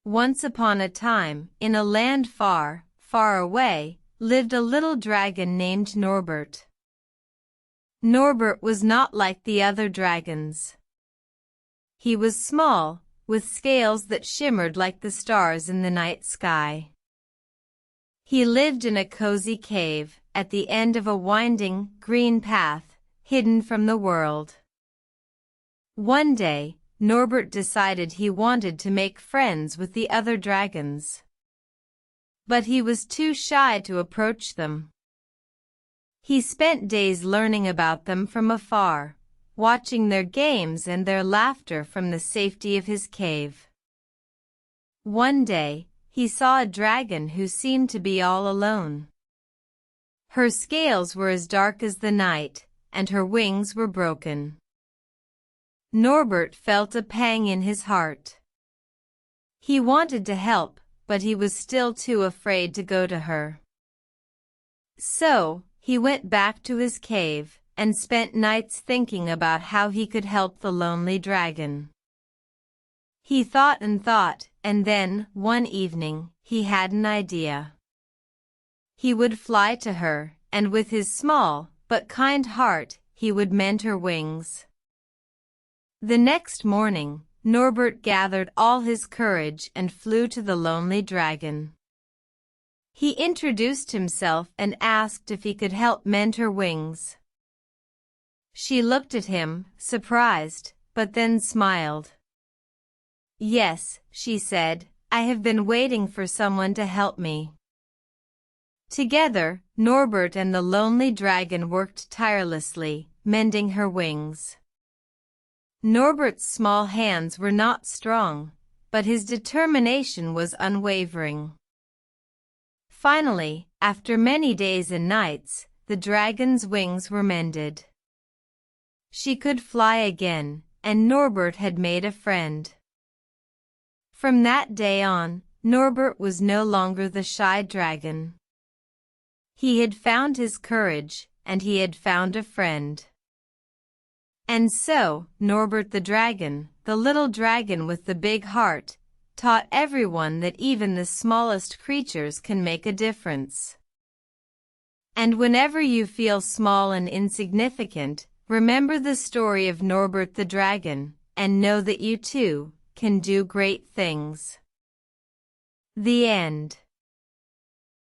Once upon a time, in a land far, far away, lived a little dragon named Norbert. Norbert was not like the other dragons. He was small, with scales that shimmered like the stars in the night sky. He lived in a cozy cave, at the end of a winding, green path, hidden from the world. One day, Norbert decided he wanted to make friends with the other dragons. But he was too shy to approach them. He spent days learning about them from afar, watching their games and their laughter from the safety of his cave. One day, he saw a dragon who seemed to be all alone. Her scales were as dark as the night, and her wings were broken. Norbert felt a pang in his heart. He wanted to help, but he was still too afraid to go to her. So, he went back to his cave, and spent nights thinking about how he could help the lonely dragon. He thought, and then, one evening, he had an idea. He would fly to her, and with his small, but kind heart, he would mend her wings. The next morning, Norbert gathered all his courage and flew to the lonely dragon. He introduced himself and asked if he could help mend her wings. She looked at him, surprised, but then smiled. "Yes," she said, "I have been waiting for someone to help me." Together, Norbert and the lonely dragon worked tirelessly, mending her wings. Norbert's small hands were not strong, but his determination was unwavering. Finally, after many days and nights, the dragon's wings were mended. She could fly again, and Norbert had made a friend. From that day on, Norbert was no longer the shy dragon. He had found his courage, and he had found a friend. And so, Norbert the dragon, the little dragon with the big heart, taught everyone that even the smallest creatures can make a difference. And whenever you feel small and insignificant, remember the story of Norbert the dragon, and know that you too can do great things. The end.